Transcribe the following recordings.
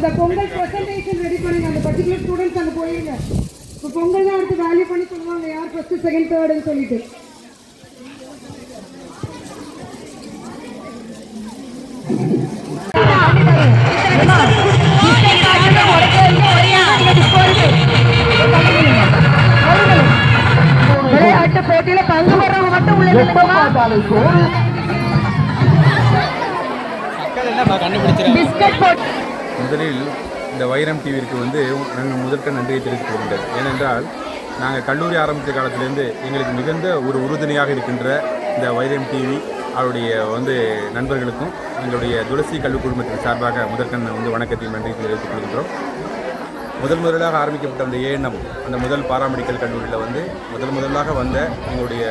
அந்த Pongal presentation ready பண்ணுங்க. அந்த பர்டிகுலர் ஸ்டூடெண்ட்ஸ் அங்கே போயிருங்க. இப்போ பொங்கல் தான் அடுத்து வேல்யூ பண்ணி சொல்லுவாங்க யார் ஃபர்ஸ்ட் செகண்ட் தேர்டுன்னு சொல்லிட்டு. விளையாட்டு போட்டியில பங்கு பெறவங்க மட்டும் உள்ள முதலில் இந்த வைரம் டிவிக்கு நாங்கள் முதற்க நன்றியை தெரிவித்துக் கொள்கின்றோம். ஏனென்றால் நாங்கள் கல்லூரி ஆரம்பித்த காலத்திலேருந்து எங்களுக்கு மிகுந்த ஒரு உறுதுணையாக இருக்கின்ற இந்த வைரம் டிவி அவருடைய நண்பர்களுக்கும் எங்களுடைய துளசி கல்வி குழுமத்தின் சார்பாக முதற்கண் வணக்கத்தையும் நன்றியை தெரிவித்துக் கொள்கின்றோம். முதலாக ஆரம்பிக்கப்பட்ட அந்த ஏஎன்எம் அந்த முதல் பாராமெடிக்கல் கல்லூரியில் முதலாக வந்த எங்களுடைய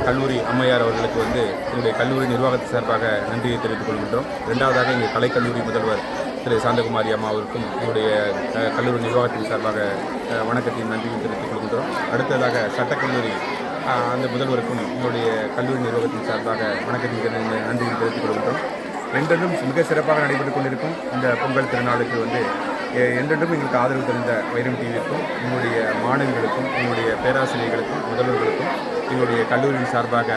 கல்லூரி அம்மையார் அவர்களுக்கு எங்களுடைய கல்லூரி நிர்வாகத்தின் சார்பாக நன்றியை தெரிவித்துக் கொள்கின்றோம். இரண்டாவதாக எங்கள் கலைக்கல்லூரி முதல்வர் திரு சாந்தகுமாரி அம்மா அவருக்கும் எங்களுடைய கல்லூரி நிர்வாகத்தின் சார்பாக வணக்கத்தையும் நன்றியை தெரிவித்துக் கொள்கின்றோம். அடுத்ததாக சட்டக்கல்லூரி அந்த முதல்வருக்கும் எங்களுடைய கல்லூரி நிர்வாகத்தின் சார்பாக வணக்கத்தின் நன்றியை தெரிவித்துக் கொள்கின்றோம். என்றென்றும் மிக சிறப்பாக நடைபெற்றுக் கொண்டிருக்கும் இந்த பொங்கல் திருநாளுக்கு என்றென்றும் எங்களுக்கு ஆதரவு தந்த வைரம் டிவிக்கும் எங்களுடைய மாணவிகளுக்கும் எங்களுடைய பேராசிரியர்களுக்கும் முதல்வர்களுக்கும் எங்களுடைய கல்லூரியின் சார்பாக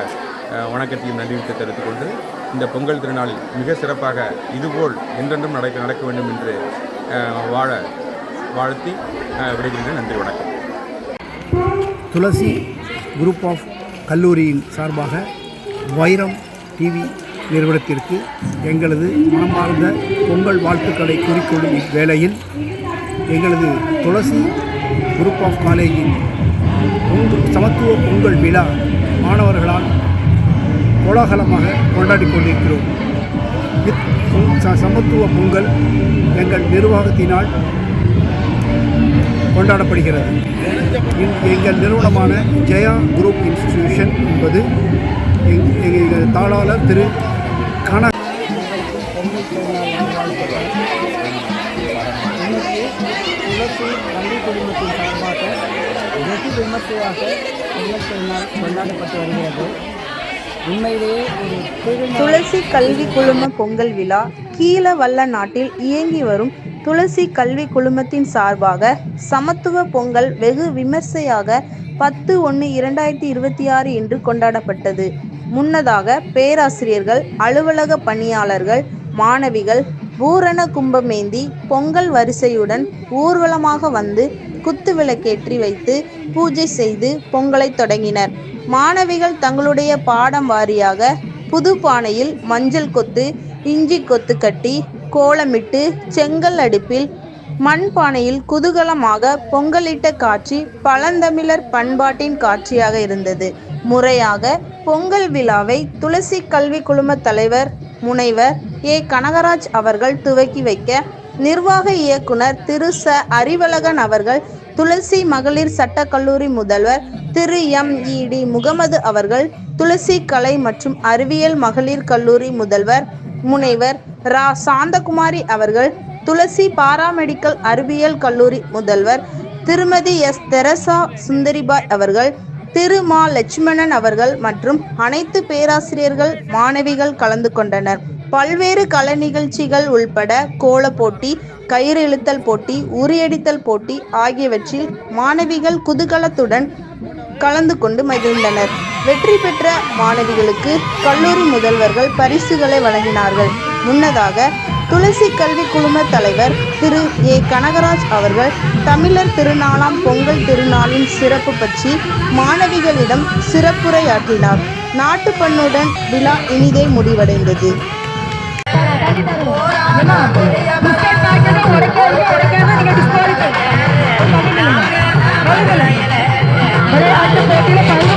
வணக்கத்தையும் நன்றியை தெரிவித்துக் கொண்டு இந்த பொங்கல் திருநாளில் மிக சிறப்பாக இதுபோல் என்றென்றும் நடக்க வேண்டும் என்று வாழ்த்தி விடைகின்ற நன்றி வணக்கம். துளசி குரூப் ஆஃப் கல்லூரியின் சார்பாக வைரம் டிவி நிறுவனத்திற்கு எங்களது மனமார்ந்த பொங்கல் வாழ்த்துக்களை கூறிக்கொள்ளும் இவ்வேளையில் எங்களது துளசி குரூப் ஆஃப் காலேஜின் சமத்துவ பொங்கல் விழா மாணவர்களால் கோலாகலமாக கொண்டாடி கொண்டிருக்கிறோம். சமத்துவ பொங்கல் எங்கள் நிர்வாகத்தினால் கொண்டாடப்படுகிறது. எங்கள் நிறுவனமான ஜெயா குரூப் இன்ஸ்டிடியூஷன் என்பது எங்கள் தாளாளர் திரு துளசி கல்வி குடும்பத்தின் சார்பாக வெகு விமர்சையாக பொங்கல் திருநாள் கொண்டாடப்பட்டு வருகிறது. உண்மையிலேயே ஒரு துளசி கல்வி குழும பொங்கல் விழா கீழவல்ல நாட்டில் இயங்கி வரும் துளசி கல்வி குழுமத்தின் சார்பாக சமத்துவ பொங்கல் வெகு விமர்சையாக 10/1/2026 இன்று கொண்டாடப்பட்டது. முன்னதாக பேராசிரியர்கள், அலுவலக பணியாளர்கள், மாணவிகள் பூரண கும்பமேந்தி பொங்கல் வரிசையுடன் ஊர்வலமாக வந்து குத்து விளக்கேற்றி வைத்து பூஜை செய்து பொங்கலை தொடங்கினர். மாணவிகள் தங்களுடைய பாடம் வாரியாக புது பானையில் மஞ்சள் கொத்து, இஞ்சி கொத்து கட்டி கோலமிட்டு செங்கல் அடுப்பில் மண்பானையில் குதூகலமாக பொங்கலிட்ட காட்சி பழந்தமிழர் பண்பாட்டின் காட்சியாக இருந்தது. முறையாக பொங்கல் விழாவை துளசி கல்வி குழும தலைவர் முனைவர் ஏ. கனகராஜ் அவர்கள் துவக்கி வைக்க, நிர்வாக இயக்குனர் திரு ச. அறிவழகன் அவர்கள், துளசி மகளிர் சட்டக்கல்லூரி முதல்வர் திரு M.E.D. முகமது அவர்கள், துளசி கலை மற்றும் அறிவியல் மகளிர் கல்லூரி முதல்வர் முனைவர் ரா. சாந்தகுமாரி அவர்கள், துளசி பாராமெடிக்கல் அறிவியல் கல்லூரி முதல்வர் திருமதி எஸ். தெரசா சுந்தரிபாய் அவர்கள், திரு மா. லட்சுமணன் அவர்கள் மற்றும் அனைத்து பேராசிரியர்கள், மாணவிகள் கலந்து கொண்டனர். பல்வேறு கலை நிகழ்ச்சிகள் உள்பட கோல போட்டி, கயிறு இழுத்தல் போட்டி, உரியடித்தல் போட்டி ஆகியவற்றில் மாணவிகள் குதூகலத்துடன் கலந்து கொண்டு மகிழ்ந்தனர். வெற்றி பெற்ற மாணவிகளுக்கு கல்லூரி முதல்வர்கள் பரிசுகளை வழங்கினார்கள். முன்னதாக துளசி கல்வி குழும தலைவர் திரு ஏ. கனகராஜ் அவர்கள் தமிழர் திருநாளாம் பொங்கல் திருநாளின் சிறப்பு பற்றி மாணவிகளிடம் சிறப்புரையாற்றினார். நாட்டுப்பண்ணுடன் விழா இனிதே முடிவடைந்தது. விளையாட்டு போட்டியில்